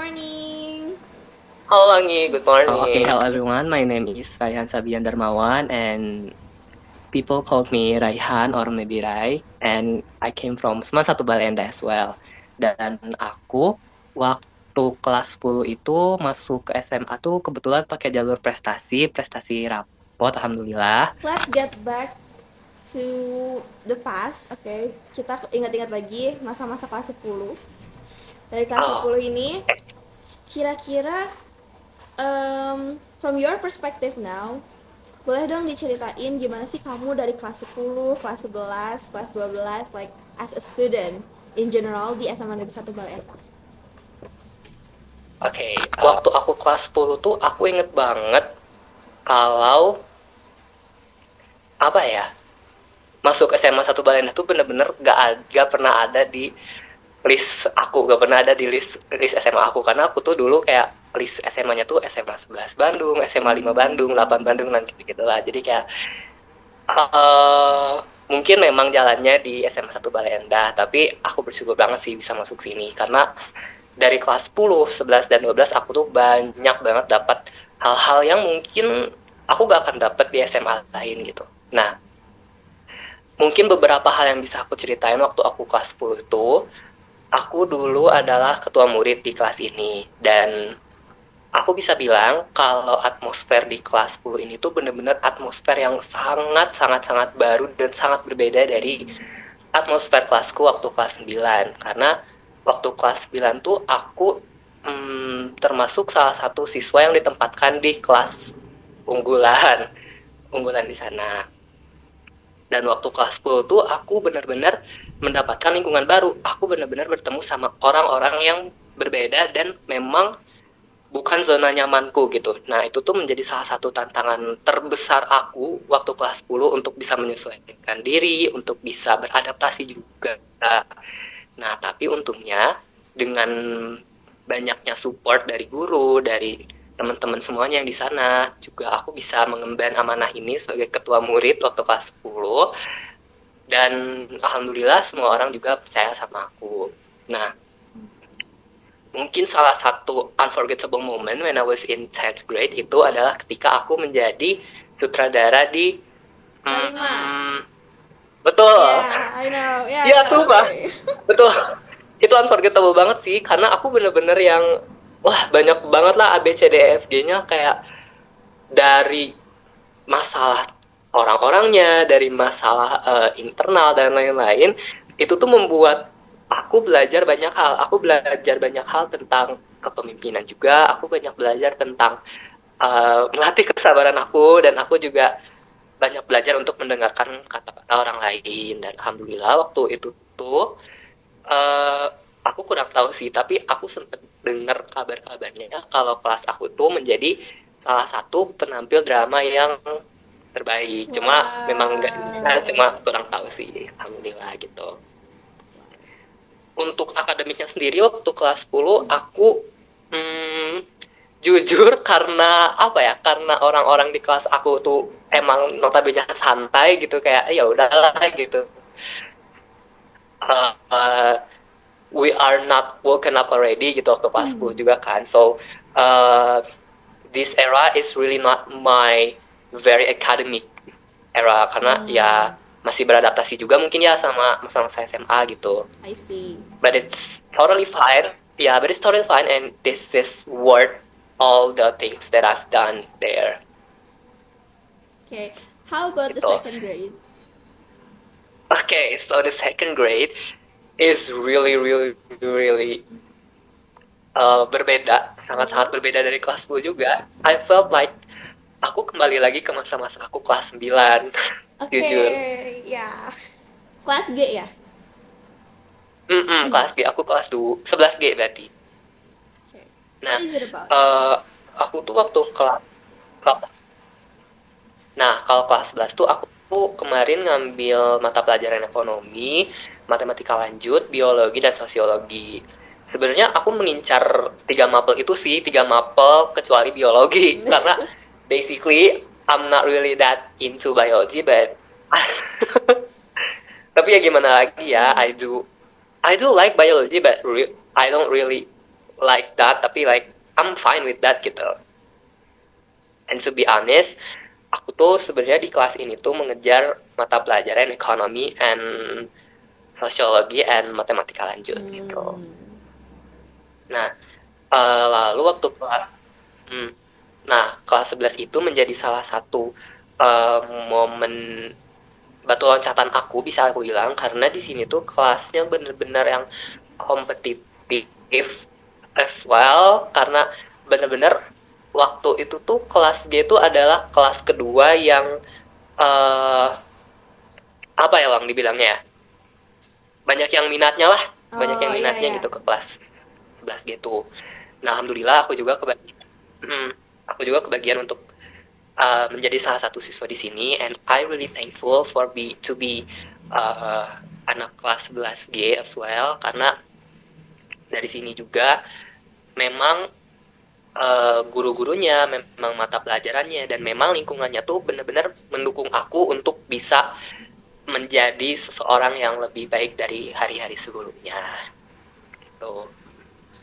morning. Halo Wangi, good Oh, okay. morning. Hello, everyone. My name is Raihan Sabian Darmawan, and people call me Raihan or maybe Rai. And I came from Seman Satu Balenda as well. Dan aku waktu kelas 10 itu masuk ke SMA tuh kebetulan pakai jalur prestasi, prestasi rapot, alhamdulillah. Let's get back to the past. Oke, kita ingat-ingat lagi masa-masa kelas 10. Dari kelas Oh, 10 ini, kira-kira from your perspective now, boleh dong diceritain gimana sih kamu dari kelas 10, kelas 11, kelas 12, like as a student in general di SMA Negeri 1 Baleendah. oke. Waktu aku kelas 10 tuh aku inget banget kalau apa ya, masuk SMA 1 Balenda tuh bener-bener gak pernah ada di list aku, gak pernah ada di list SMA aku karena aku tuh dulu kayak list SMA-nya tuh SMA 11 Bandung, SMA 5 Bandung, 8 Bandung nanti gitu lah. Jadi kayak uh, mungkin memang jalannya di SMA 1 Baleendah, tapi aku bersyukur banget sih bisa masuk sini karena dari kelas 10, 11 dan 12 aku tuh banyak banget dapat hal-hal yang mungkin aku gak akan dapat di SMA lain gitu. Nah, mungkin beberapa hal yang bisa aku ceritain waktu aku kelas 10 itu, aku dulu adalah ketua murid di kelas ini dan aku bisa bilang kalau atmosfer di kelas 10 ini tuh bener-bener atmosfer yang sangat baru dan sangat berbeda dari atmosfer kelasku waktu kelas 9. Karena waktu kelas 9 tuh aku termasuk salah satu siswa yang ditempatkan di kelas unggulan unggulan di sana. Dan waktu kelas 10 tuh aku benar-benar mendapatkan lingkungan baru. Aku benar-benar bertemu sama orang-orang yang berbeda dan memang bukan zona nyamanku gitu. Nah, itu tuh menjadi salah satu tantangan terbesar aku waktu kelas 10 untuk bisa menyesuaikan diri, untuk bisa beradaptasi juga. Nah, tapi untungnya dengan banyaknya support dari guru, dari teman-teman semuanya yang di sana, juga aku bisa mengemban amanah ini sebagai ketua murid waktu kelas 10 dan alhamdulillah semua orang juga percaya sama aku. Nah, mungkin salah satu unforgettable moment when I was in 10th grade itu adalah ketika aku menjadi sutradara di K5. betul. Yeah, I know. Yeah, Iya that tuh, Pak. story. Betul. Itu unforgettable banget sih karena aku bener-bener yang wah banyak banget lah A B C D E F G-nya kayak dari masalah orang-orangnya, dari masalah internal dan lain-lain. Itu tuh membuat aku belajar banyak hal. Aku belajar banyak hal tentang kepemimpinan juga. Aku banyak belajar tentang melatih kesabaran aku dan aku juga banyak belajar untuk mendengarkan kata-kata orang lain. Dan alhamdulillah waktu itu tuh uh, aku kurang tahu sih, tapi aku sempat dengar kabar-kabarnya kalau kelas aku tuh menjadi salah satu penampil drama yang terbaik. Cuma memang nggak bisa, Wow. cuma kurang tahu sih. Alhamdulillah gitu. Untuk akademiknya sendiri waktu kelas 10 aku hmm, jujur karena apa ya? Karena orang-orang di kelas aku tuh emang notabene santai gitu kayak ya udahlah gitu. Uh, uh, we are not woken up already gitu waktu kelas 10 juga kan. So uh, this era is really not my very academic era karena ya masih beradaptasi juga mungkin ya sama masa-masa SMA gitu. I see. But it's totally fine. Yeah, but it's totally fine and this is worth all the things that I've done there Okay. How about the gitu. second grade? Okay, so the second grade is really berbeda, sangat-sangat berbeda dari kelas 10 juga. I felt like aku kembali lagi ke masa-masa aku kelas 9, jujur. Okay, ya. Kelas G ya? Kelas G, aku kelas 11 G berarti. Okay. Nah, What is it about? aku tuh waktu nah kalau kelas 11 tuh aku tuh kemarin ngambil mata pelajaran ekonomi, matematika lanjut, biologi, dan sosiologi. Sebenarnya aku mengincar 3 mapel itu sih, 3 mapel kecuali biologi. Karena basically I'm not really that into biology, but tapi ya gimana lagi ya, I do like biology, but I don't really like that, tapi like I'm fine with that gitu. And to be honest, aku tuh sebenarnya di kelas ini tuh mengejar mata pelajaran ekonomi and sosiologi and matematika lanjut gitu. Nah, lalu waktu kelas kelas 11 itu menjadi salah satu momen batu loncatan aku, bisa aku bilang, karena di sini tuh kelasnya bener-bener yang kompetitif as well, karena bener-bener waktu itu tuh kelas G itu adalah kelas kedua yang apa ya Wang dibilangnya ya, banyak yang minatnya lah, banyak yang minatnya gitu ke kelas 11 gitu. Nah, alhamdulillah aku juga kebagian untuk menjadi salah satu siswa di sini, and I really thankful to be anak kelas 11 G as well, karena dari sini juga memang guru-gurunya, memang mata pelajarannya, dan memang lingkungannya tuh benar-benar mendukung aku untuk bisa menjadi seseorang yang lebih baik dari hari-hari sebelumnya. So,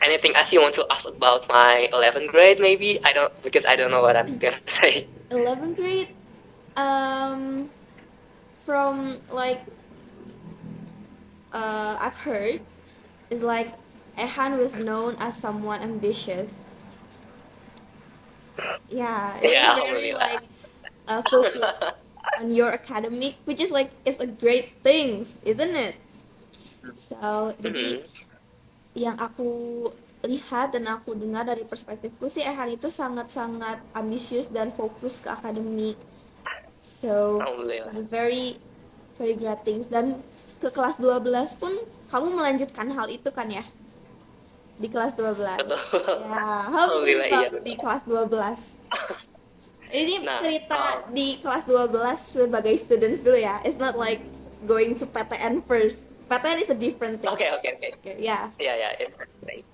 anything else you want to ask about my 11th grade maybe? Because I don't know what I'm gonna say. 11th grade, from like I've heard, is like Ehan was known as someone ambitious. Yeah, it Yeah, was very alhamdulillah. like focused on your academic, which is like it's a great thing, isn't it? So jadi yang aku lihat dan aku dengar dari perspektifku sih, Ehan itu sangat-sangat ambisius dan fokus ke akademik. So it's a very very great things. Dan ke kelas 12 pun kamu melanjutkan hal itu kan ya, di kelas 12. Betul. Ya, how do you Alhamdulillah, iya. felt di kelas 12? Ini Nah, cerita di kelas 12 sebagai students dulu ya. It's not like going to PTN first. PTN is a different thing. oke. Ya. Iya, interesting.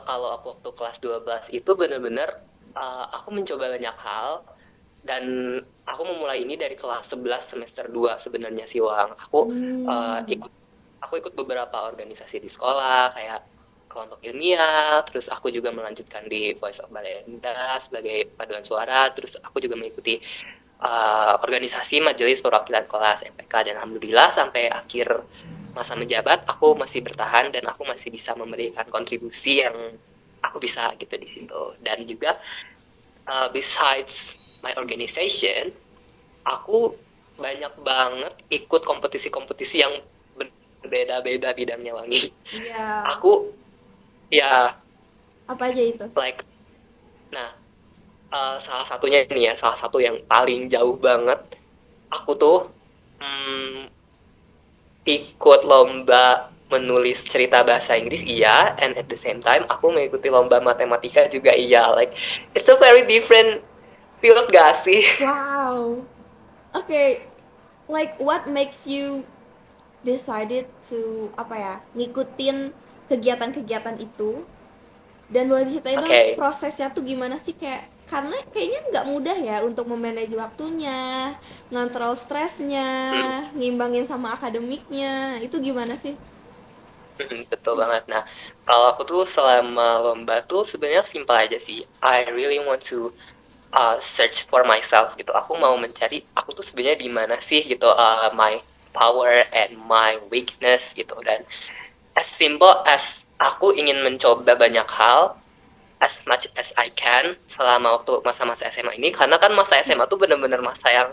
Kalau aku waktu kelas 12 itu benar-benar aku mencoba banyak hal, dan aku memulai ini dari kelas 11 semester 2 sebenarnya sih Wang. Aku ikut beberapa organisasi di sekolah kayak kelompok ilmiah, terus aku juga melanjutkan di Voice of Balenda sebagai paduan suara, terus aku juga mengikuti organisasi majelis perwakilan kelas MPK, dan alhamdulillah sampai akhir masa menjabat aku masih bertahan dan aku masih bisa memberikan kontribusi yang aku bisa gitu di situ. Dan juga besides my organization, aku banyak banget ikut kompetisi-kompetisi yang berbeda-beda bidangnya Wangi. Iya. Aku ya Apa aja itu? like, nah salah satu yang paling jauh banget, aku tuh ikut lomba menulis cerita bahasa Inggris, iya, and at the same time aku mengikuti lomba matematika juga, iya. Like, it's a very different field gak sih? Wow. Okay. Like what makes you decided to ngikutin kegiatan-kegiatan itu, dan boleh diceritain dong Oke. prosesnya tuh gimana sih, kayak karena kayaknya nggak mudah ya untuk memanage waktunya, ngontrol stresnya, ngimbangin sama akademiknya, itu gimana sih? Betul banget. Nah, kalau aku tuh selama lomba tuh sebenarnya simpel aja sih. I really want to search for myself gitu. Aku mau mencari aku tuh sebenarnya di mana sih gitu, my power and my weakness gitu. Dan as simple as aku ingin mencoba banyak hal as much as I can selama waktu masa-masa SMA ini, karena kan masa SMA tuh bener-bener masa yang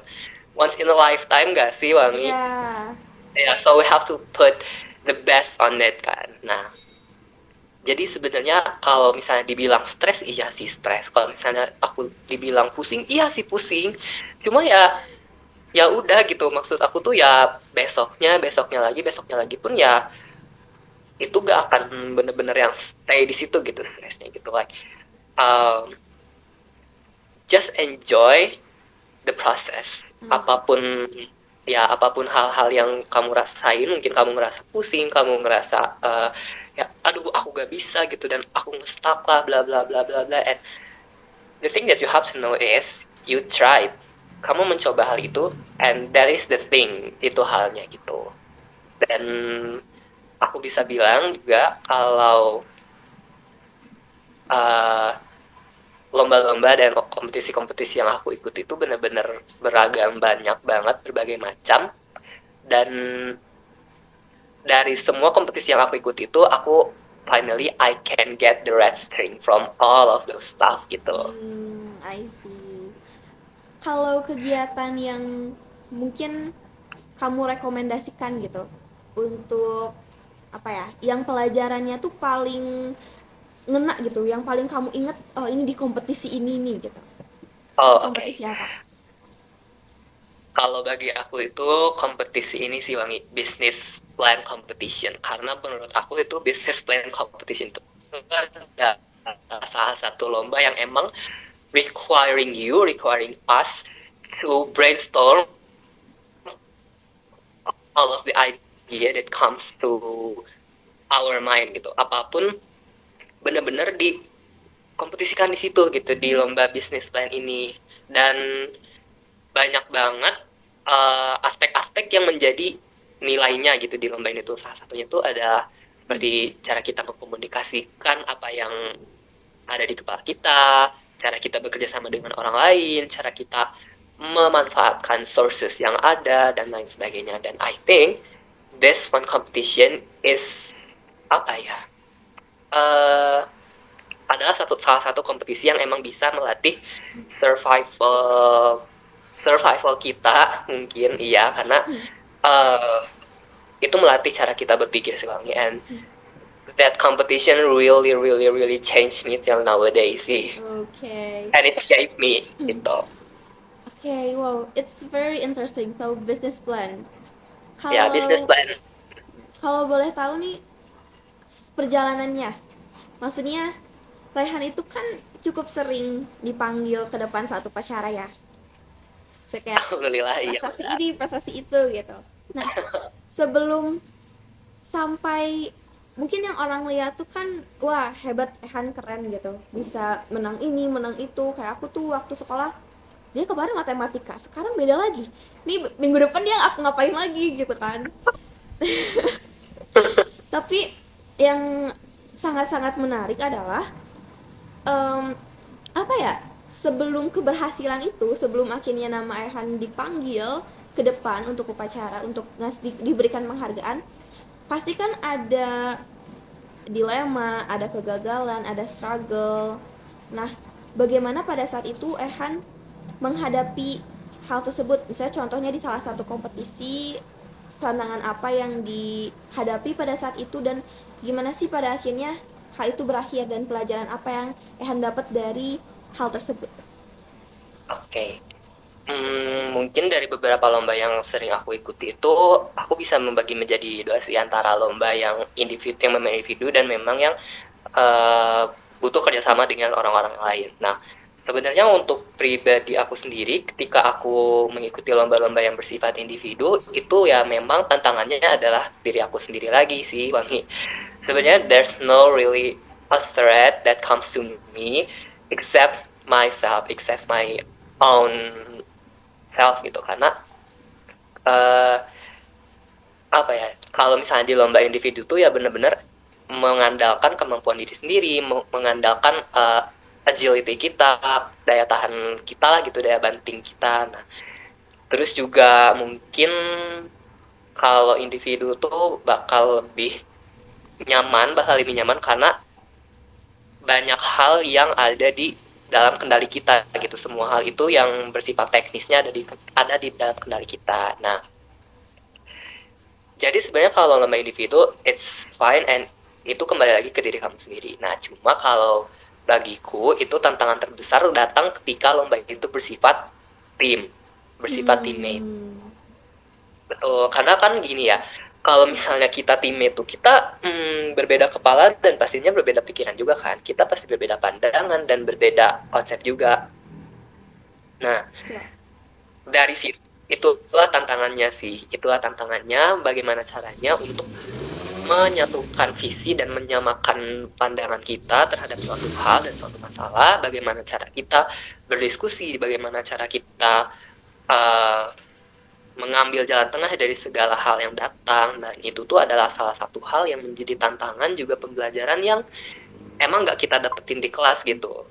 once in a lifetime gak sih Wangi? Iya. Yeah, so we have to put the best on it kan. Nah, jadi sebenarnya kalau misalnya dibilang stres, iya sih stres. Kalau misalnya aku dibilang pusing, iya sih pusing. Cuma ya udah gitu. Maksud aku tuh ya besoknya lagi pun ya itu gak akan bener-bener yang stay di situ gitu stresnya gitu. Like just enjoy the process. Apapun hal-hal yang kamu rasain, mungkin kamu ngerasa pusing, kamu ngerasa ya aduh aku gak bisa gitu dan aku nge-stuck lah bla bla bla bla bla, and the thing that you have to know is you tried, kamu mencoba hal itu, and that is the thing, itu halnya gitu. Dan aku bisa bilang juga kalau eh, lomba-lomba dan kompetisi-kompetisi yang aku ikuti itu benar-benar beragam, banyak banget, berbagai macam. Dan dari semua kompetisi yang aku ikuti itu, aku finally I can get the red string from all of those stuff gitu. I see. Kalau kegiatan yang mungkin kamu rekomendasikan gitu untuk apa ya, yang pelajarannya tuh paling ngena gitu, yang paling kamu inget, oh ini di kompetisi ini nih gitu. Itu Oh, oke. kompetisi apa? Kalau bagi aku itu kompetisi ini sih Wangi, business plan competition. Karena menurut aku itu business plan competition itu ada salah satu lomba yang emang requiring us to brainstorm all of the idea that comes to our mind gitu. Apapun benar-benar dikompetisikan di situ gitu, di lomba business plan ini. Dan banyak banget aspek-aspek yang menjadi nilainya gitu di lomba ini tuh. Salah satunya tuh ada seperti cara kita mengkomunikasikan apa yang ada di kepala kita, cara kita bekerja sama dengan orang lain, cara kita memanfaatkan sources yang ada dan lain sebagainya. Dan I think this one competition is apa ya? Adalah salah satu kompetisi yang emang bisa melatih survival kita mungkin, iya, karena itu melatih cara kita berpikir sekarang, and that competition really changed me till nowadays sih, Okay. and it shaped me gitu. Okay, wow, it's very interesting. So business plan. Ya, business Kalau plan. kalau boleh tahu nih perjalanannya, maksudnya Raihan itu kan cukup sering dipanggil ke depan satu upacara ya. So, kayak Alhamdulillah, iya prestasi benar. ini, prestasi itu gitu. Nah, sebelum sampai mungkin yang orang lihat tuh kan wah hebat, Ehan keren gitu, bisa menang ini menang itu. Kayak aku tuh waktu sekolah dia kemarin matematika, sekarang beda lagi nih, minggu depan dia aku ngapain lagi gitu kan. Tapi yang sangat-sangat menarik adalah apa ya, sebelum keberhasilan itu, sebelum akhirnya nama Ehan dipanggil ke depan untuk upacara, untuk diberikan penghargaan, pasti kan ada dilema, ada kegagalan, ada struggle. Nah, bagaimana pada saat itu Ehan menghadapi hal tersebut? Misalnya contohnya di salah satu kompetisi, tantangan apa yang dihadapi pada saat itu, dan gimana sih pada akhirnya hal itu berakhir, dan pelajaran apa yang Ehan dapat dari hal tersebut? Oke. Mungkin dari beberapa lomba yang sering aku ikuti itu, aku bisa membagi menjadi dua sih, antara lomba yang memang individu dan memang yang butuh kerjasama dengan orang-orang lain. Nah, sebenarnya untuk pribadi aku sendiri, ketika aku mengikuti lomba-lomba yang bersifat individu, itu ya memang tantangannya adalah diri aku sendiri lagi sih, Wangi. Sebenarnya there's no really a threat that comes to me except myself, except my own self gitu. Karena apa ya, kalau misalnya di lomba individu tuh ya benar-benar mengandalkan kemampuan diri sendiri, mengandalkan agility kita, daya tahan kita lah gitu, daya banting kita. Nah, terus juga mungkin kalau individu tuh bakal lebih nyaman karena banyak hal yang ada di dalam kendali kita gitu. Semua hal itu yang bersifat teknisnya ada di dalam kendali kita. Nah, jadi sebenarnya kalau lomba individu it's fine, and itu kembali lagi ke diri kamu sendiri. Nah, cuma kalau bagiku itu tantangan terbesar datang ketika lomba itu bersifat tim, bersifat teammate. Betul, karena kan gini ya, kalau misalnya kita teammate tuh kita berbeda kepala dan pastinya berbeda pikiran juga kan. Kita pasti berbeda pandangan dan berbeda konsep juga. Nah, dari situ itulah tantangannya sih. Itulah tantangannya, bagaimana caranya untuk menyatukan visi dan menyamakan pandangan kita terhadap suatu hal dan suatu masalah. Bagaimana cara kita berdiskusi, bagaimana cara kita mengambil jalan tengah dari segala hal yang datang. Dan itu tuh adalah salah satu hal yang menjadi tantangan juga pembelajaran yang emang nggak kita dapetin di kelas gitu.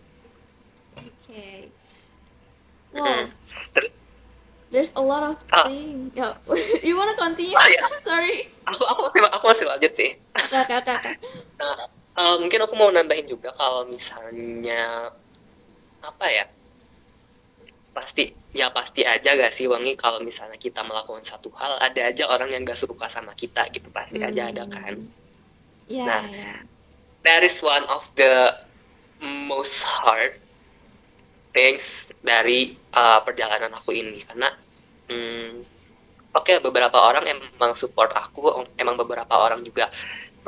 Okay. Mm. Wow, there's a lot of Ah, things. Yeah. You wanna continue? oh ya, Sorry. aku masih lanjut sih. Oke, oke, oke, oke. Nah, mungkin aku mau nambahin juga kalau misalnya apa ya, pasti aja gak sih Wangi, kalau misalnya kita melakukan satu hal ada aja orang yang gak suka sama kita gitu, pasti aja ada kan. Ya, Nah, ya. that is one of the most hard things dari perjalanan aku ini, karena oke, beberapa orang emang support aku, emang beberapa orang juga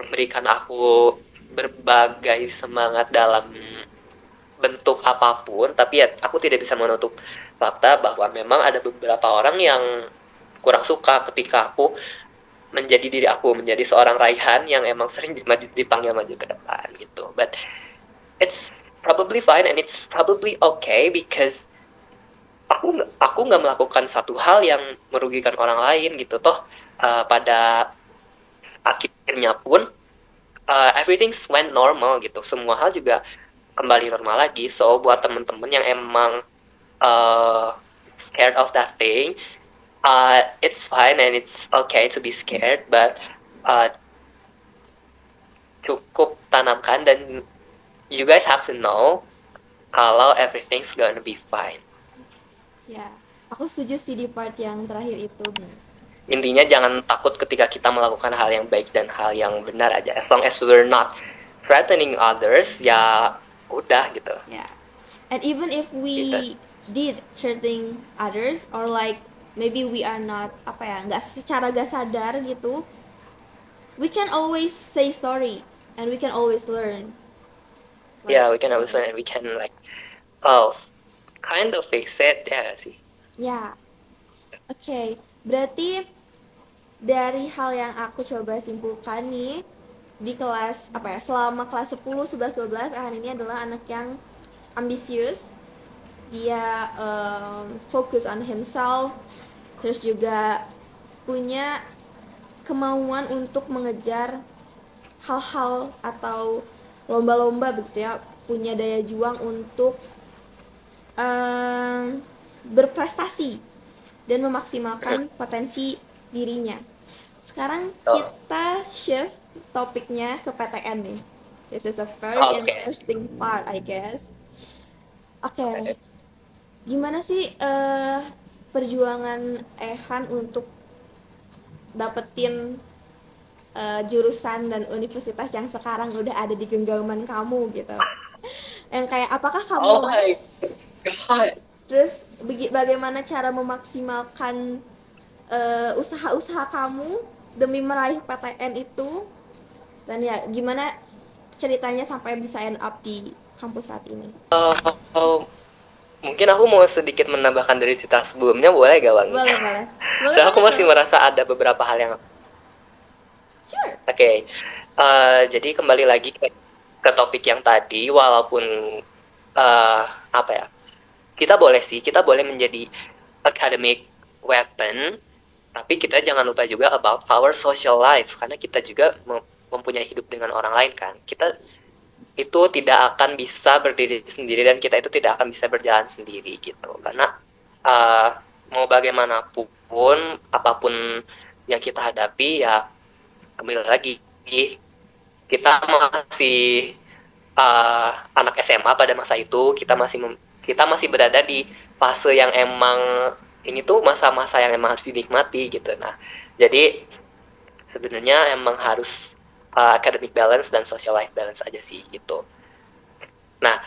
memberikan aku berbagai semangat dalam bentuk apapun, tapi ya aku tidak bisa menutup fakta bahwa memang ada beberapa orang yang kurang suka ketika aku menjadi diri aku, menjadi seorang Raihan yang emang sering dipanggil maju ke depan gitu. But it's probably fine and it's probably okay because aku nggak melakukan satu hal yang merugikan orang lain gitu. Toh pada akhirnya pun everything went normal gitu, semua hal juga kembali normal lagi. So buat temen-temen yang emang scared of that thing, it's fine and it's okay to be scared, but uh, cukup tanamkan dan you guys have to know kalau everything's gonna be fine. Ya, aku setuju sih di part yang terakhir itu. Intinya jangan takut ketika kita melakukan hal yang baik dan hal yang benar aja. As long as we're not threatening others, ya udah gitu. Yeah. And even if we did hurting others or like maybe we are not apa ya, nggak secara gak sadar gitu, we can always say sorry and we can always learn. Yeah, we can always learn and we can like, oh, kind of fix it, ya nggak sih. Ya. Oke, berarti dari hal yang aku coba simpulkan nih di kelas apa ya, selama kelas 10, 11, 12, Ahan ini adalah anak yang ambisius. Dia fokus on himself, terus juga punya kemauan untuk mengejar hal-hal atau lomba-lomba begitu ya, punya daya juang untuk berprestasi dan memaksimalkan potensi dirinya. Sekarang kita shift topiknya ke PTN nih. This is a very interesting part, I guess. Oke. Gimana sih perjuangan Ehan untuk dapetin jurusan dan universitas yang sekarang udah ada di genggaman kamu gitu? Yang kayak apakah kamu les? God. Terus bagaimana cara memaksimalkan usaha-usaha kamu demi meraih PTN itu? Dan ya gimana ceritanya sampai bisa end up di kampus saat ini? Mungkin aku mau sedikit menambahkan dari cerita sebelumnya, boleh gak Wangi? Boleh, boleh. Dan aku masih merasa ada beberapa hal yang Sure. Oke. Jadi kembali lagi ke topik yang tadi, walaupun apa ya, kita boleh menjadi academic weapon, tapi kita jangan lupa juga about our social life, karena kita juga mempunyai hidup dengan orang lain kan. Kita itu tidak akan bisa berdiri sendiri dan kita itu tidak akan bisa berjalan sendiri gitu, karena mau bagaimanapun apapun yang kita hadapi, ya kembali lagi kita masih anak SMA pada masa itu. Kita masih berada di fase yang emang ini tuh masa-masa yang emang harus dinikmati gitu. Nah, jadi sebenarnya emang harus academic balance dan social life balance aja sih gitu. Nah,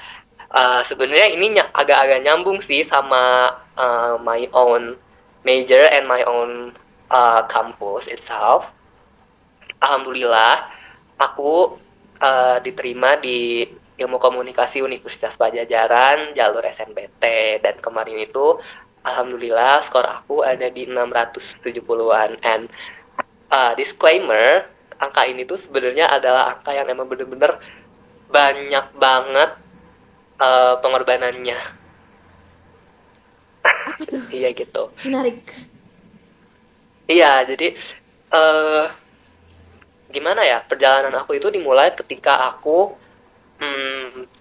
sebenarnya ini agak-agak nyambung sih sama my own major and my own campus itself. Alhamdulillah aku diterima di Ilmu Komunikasi Universitas Pajajaran jalur SNBT, dan kemarin itu alhamdulillah skor aku ada di 670-an. And disclaimer, angka ini tuh sebenarnya adalah angka yang emang bener-bener banyak banget pengorbanannya. Apa tuh? Iya gitu. Menarik. Iya, jadi gimana ya, perjalanan aku itu dimulai ketika aku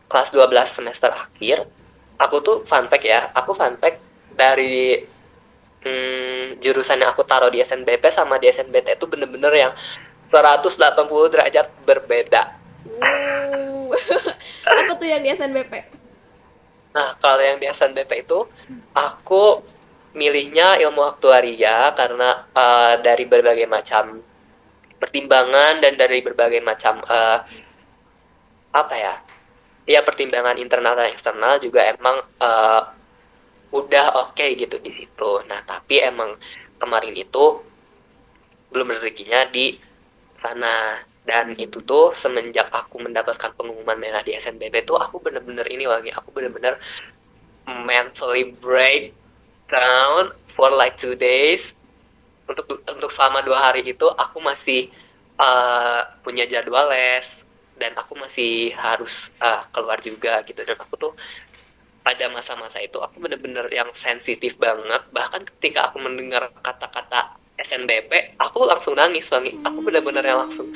kelas 12 semester akhir, aku tuh fun fact ya, dari jurusan yang aku taruh di SNBP sama di SNBT itu bener-bener yang 180 derajat berbeda. Apa tuh yang di SNBP? Nah, kalau yang di SNBP itu, aku milihnya ilmu aktuaria karena dari berbagai macam pertimbangan dan dari berbagai macam apa ya, ya pertimbangan internal dan eksternal juga emang udah oke gitu di situ. Nah, tapi emang kemarin itu belum rezekinya di sana, dan itu tuh semenjak aku mendapatkan pengumuman merah di SNBP tuh aku bener-bener ini lagi, aku bener-bener mentally breakdown for like 2 days. Untuk selama 2 hari itu aku masih punya jadwal les dan aku masih harus keluar juga gitu, dan aku tuh pada masa-masa itu aku bener-bener yang sensitif banget, bahkan ketika aku mendengar kata-kata SNBP aku langsung nangis lagi, aku bener-bener yang langsung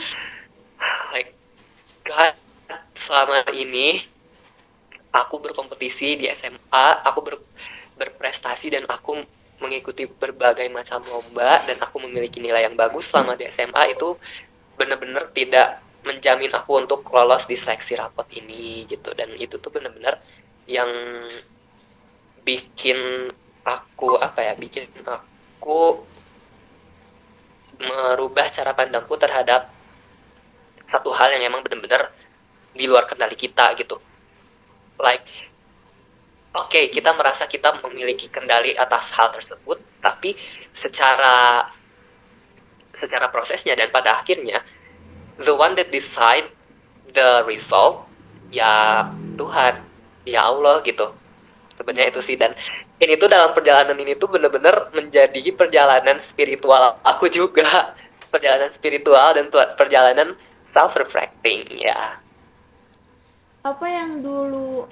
like God, selama ini aku berkompetisi di SMA, aku berprestasi dan aku mengikuti berbagai macam lomba dan aku memiliki nilai yang bagus selama di SMA, itu bener-bener tidak menjamin aku untuk lolos di seleksi rapot ini gitu. Dan itu tuh bener-bener yang bikin bikin aku merubah cara pandangku terhadap satu hal yang emang bener-bener di luar kendali kita gitu. Like, oke, kita merasa kita memiliki kendali atas hal tersebut, tapi secara prosesnya dan pada akhirnya the one that decide the result ya Tuhan, ya Allah gitu. Sebenarnya itu sih, dan ini tuh dalam perjalanan ini tuh bener-bener menjadi perjalanan spiritual aku juga, perjalanan spiritual dan perjalanan self reflecting ya. Apa yang dulu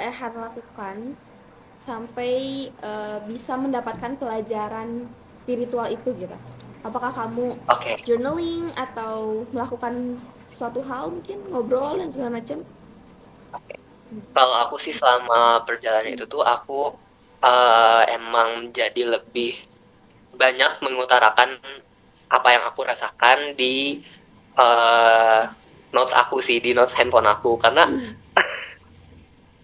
Ehan lakukan sampai bisa mendapatkan pelajaran spiritual itu gitu? Apakah kamu Oke. journaling atau melakukan suatu hal, mungkin ngobrol dan segala macam? Kalau aku sih selama perjalanan itu tuh aku emang jadi lebih banyak mengutarakan apa yang aku rasakan di notes aku sih, di notes handphone aku, karena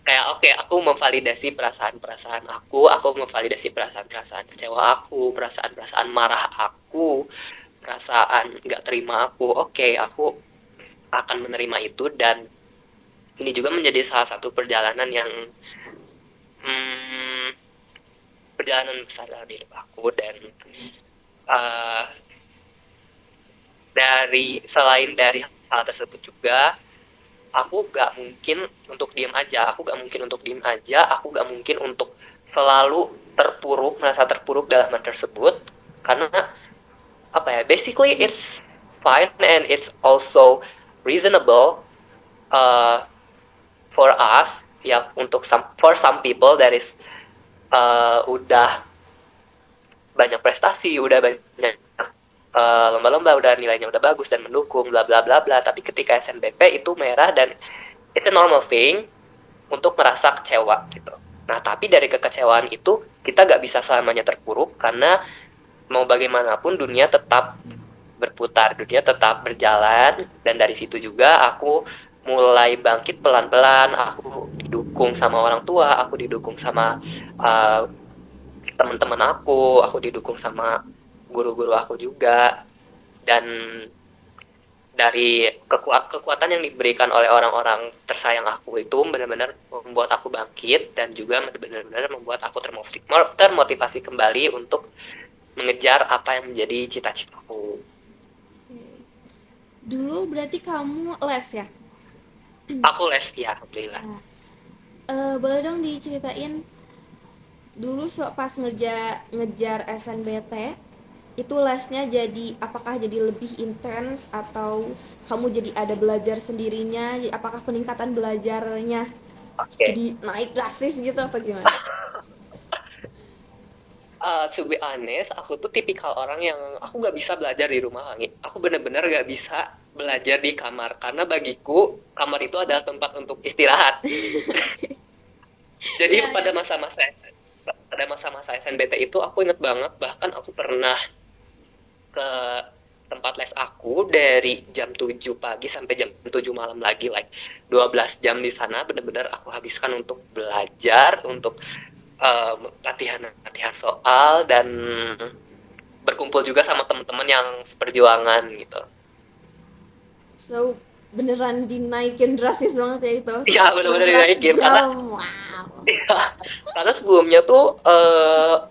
kayak oke, aku memvalidasi perasaan-perasaan aku memvalidasi perasaan-perasaan kecewa aku, perasaan-perasaan marah aku, perasaan nggak terima aku akan menerima itu. Dan ini juga menjadi salah satu perjalanan yang perjalanan besar dalam hidup aku. Dan selain dari hal tersebut juga, aku gak mungkin untuk diem aja, aku gak mungkin untuk selalu merasa terpuruk dalam hal tersebut, karena basically it's fine and it's also reasonable for us ya, for some people that is udah banyak prestasi, udah banyak lomba-lomba, udah nilainya udah bagus dan mendukung bla bla bla bla, tapi ketika SNBP itu merah dan it's a normal thing untuk merasa kecewa gitu. Nah, tapi dari kekecewaan itu kita gak bisa selamanya terpuruk, karena mau bagaimanapun dunia tetap berputar, dunia tetap berjalan. Dan dari situ juga aku mulai bangkit pelan-pelan, aku didukung sama orang tua, aku didukung sama teman-teman aku didukung sama guru-guru aku juga. Dan dari kekuatan yang diberikan oleh orang-orang tersayang aku itu benar-benar membuat aku bangkit, dan juga benar-benar membuat aku termotivasi kembali untuk mengejar apa yang menjadi cita-citaku. Dulu berarti kamu les ya? Aku les ya, alhamdulillah. Boleh dong diceritain dulu pas ngejar SNBT itu lesnya apakah jadi lebih intens atau kamu jadi ada belajar sendirinya, apakah peningkatan belajarnya jadi naik drastis gitu atau gimana? To be honest, aku tuh tipikal orang yang aku gak bisa belajar di rumah, Langit. Aku bener-bener gak bisa belajar di kamar karena bagiku kamar itu adalah tempat untuk istirahat. Jadi Ya, ya. pada masa-masa SNBT itu aku inget banget, bahkan aku pernah ke tempat les aku dari jam 7 pagi sampai jam 7 malam lagi, like 12 jam di sana benar-benar aku habiskan untuk belajar, untuk latihan soal dan berkumpul juga sama teman-teman yang seperjuangan gitu. So, beneran dinaikin drastis banget ya itu. Iya, benar-benar 12 dinaikin karena jam. Wow. karena sebelumnya tuh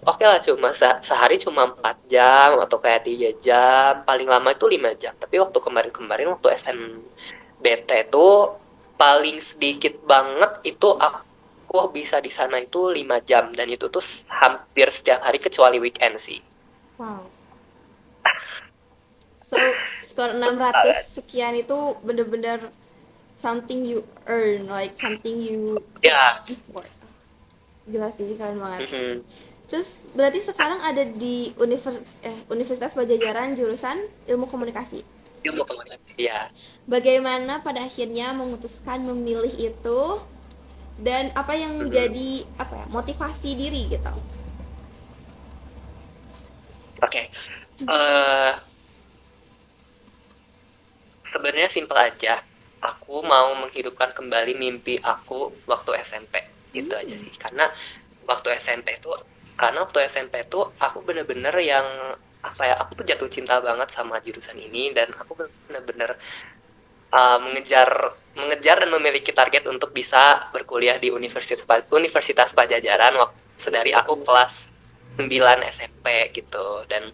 oke lah cuma sehari cuma 4 jam atau kayak 3 jam, paling lama itu 5 jam. Tapi waktu kemarin waktu SNBT tuh paling sedikit banget itu aku bisa di sana itu 5 jam dan itu tuh hampir setiap hari kecuali weekend sih. Wow. So, skor 600 sekian itu bener-bener something you earn, like something you Ya. effort. Gila sih, keren banget. Mhm. Terus berarti sekarang ada di Universitas Pajajaran jurusan Ilmu Komunikasi. Ilmu komunikasi. Ya. Bagaimana pada akhirnya memutuskan memilih itu dan apa yang menjadi apa ya motivasi diri gitu? Oke. Eh, Sebenarnya simpel aja. Aku mau menghidupkan kembali mimpi aku waktu SMP. Itu aja sih. Waktu SMP tuh waktu SMP tuh aku bener-bener yang apa ya, aku tuh jatuh cinta banget sama jurusan ini dan aku bener-bener mengejar dan memiliki target untuk bisa berkuliah di Universitas Pajajaran waktu sedari aku kelas 9 SMP gitu. Dan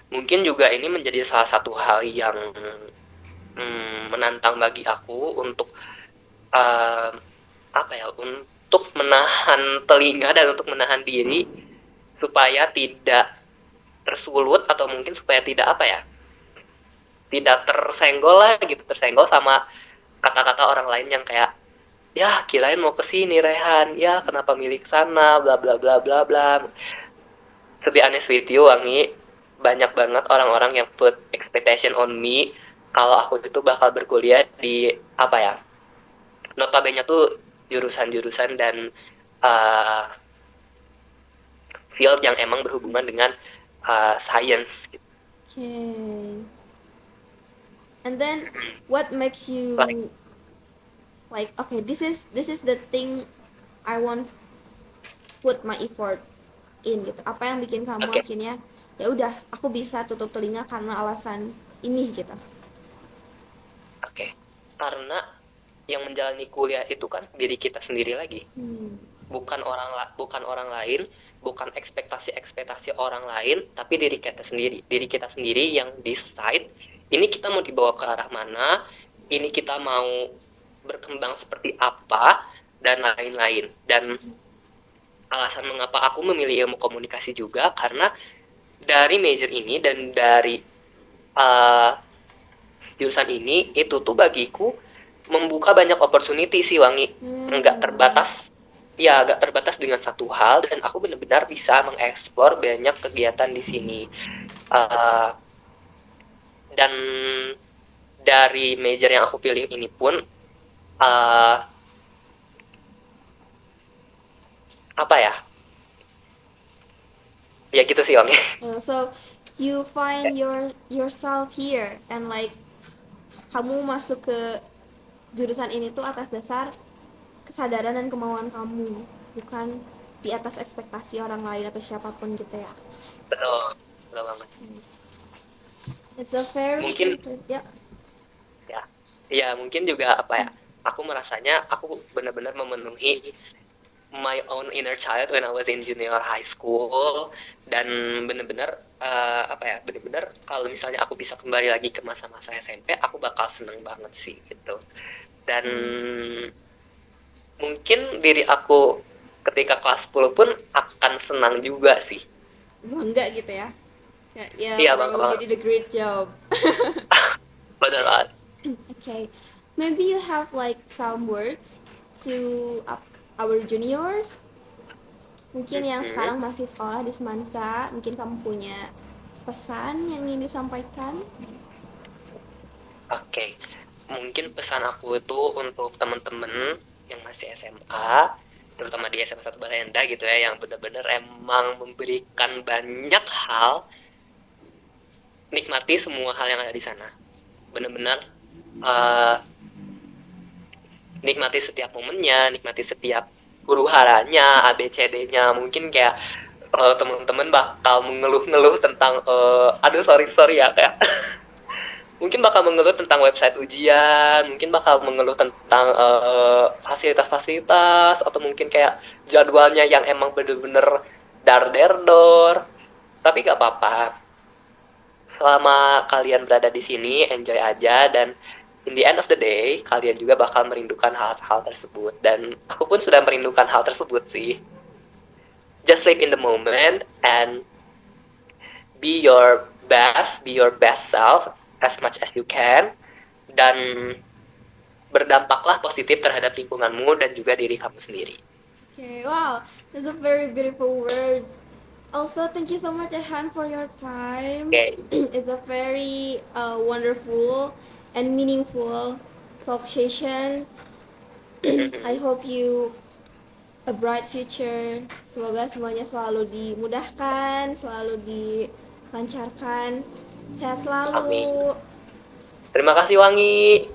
mungkin juga ini menjadi salah satu hal yang menantang bagi aku untuk uh, apa ya, untuk menahan telinga dan untuk menahan diri supaya tidak tersulut atau mungkin supaya tidak apa ya, tidak tersenggol sama kata-kata orang lain yang kayak, ya kirain mau kesini Rehan, ya kenapa milik sana, bla bla bla bla bla. To be honest with you, Wangi, banyak banget orang-orang yang put expectation on me kalau aku itu bakal berkuliah di apa ya, notabene tuh jurusan-jurusan dan uh, field yang emang berhubungan dengan science gitu. Okay. And then what makes you like okay, this is the thing I want put my effort in gitu. Apa yang bikin kamu Oke. akhirnya ya udah aku bisa tutup telinga karena alasan ini gitu. Oke. Karena yang menjalani kuliah itu kan diri kita sendiri lagi. Bukan orang lain, bukan ekspektasi orang lain, tapi diri kita sendiri yang decide ini kita mau dibawa ke arah mana, ini kita mau berkembang seperti apa dan lain-lain. Dan alasan mengapa aku memilih ilmu komunikasi juga karena dari major ini dan dari jurusan ini itu tuh bagiku membuka banyak opportunity sih, Wangi. Nggak terbatas dengan satu hal dan aku benar-benar bisa mengeksplor banyak kegiatan di sini. Dan dari major yang aku pilih ini pun apa ya? Ya gitu sih, Wangi. So you find yourself here and like kamu masuk ke jurusan ini tuh atas dasar kesadaran dan kemauan kamu, bukan di atas ekspektasi orang lain atau siapapun gitu ya. Betul banget. It's a very Mungkin ya mungkin juga apa ya, aku merasanya aku benar-benar memenuhi my own inner child when I was in junior high school dan benar-benar benar-benar kalau misalnya aku bisa kembali lagi ke masa-masa SMP aku bakal seneng banget sih gitu. Dan mungkin diri aku ketika kelas 10 pun akan senang juga sih. bangga gitu ya. Iya, Bro, bangga. you did a great job. Beneran. Okay, maybe you have like some words to our juniors, mungkin yang sekarang masih sekolah di Semansa, mungkin kamu punya pesan yang ingin disampaikan. Oke, mungkin pesan aku itu untuk temen-temen yang masih SMA, terutama di SMA 1 Balenda gitu ya, yang bener-bener emang memberikan banyak hal, nikmati semua hal yang ada di sana. Bener-bener uh, nikmati setiap momennya, nikmati setiap huru haranya, ABCD-nya. Mungkin kayak teman-teman bakal mengeluh-ngeluh tentang aduh sorry ya kayak mungkin bakal mengeluh tentang website ujian, mungkin bakal mengeluh tentang fasilitas-fasilitas, atau mungkin kayak jadwalnya yang emang bener-bener dar-der-dor. Tapi gak apa-apa, selama kalian berada di sini, enjoy aja, dan in the end of the day, kalian juga bakal merindukan hal-hal tersebut. Dan aku pun sudah merindukan hal tersebut sih. Just live in the moment and be your best self as much as you can, dan berdampaklah positif terhadap lingkunganmu dan juga diri kamu sendiri. Okay, wow, that's a very beautiful words. Also, thank you so much, Ehan, for your time. Okay. It's a very wonderful and meaningful talk session. I hope you a bright future. Semoga semuanya selalu dimudahkan, selalu dilancarkan. Sehat Amin. selalu. Terima kasih Wangi.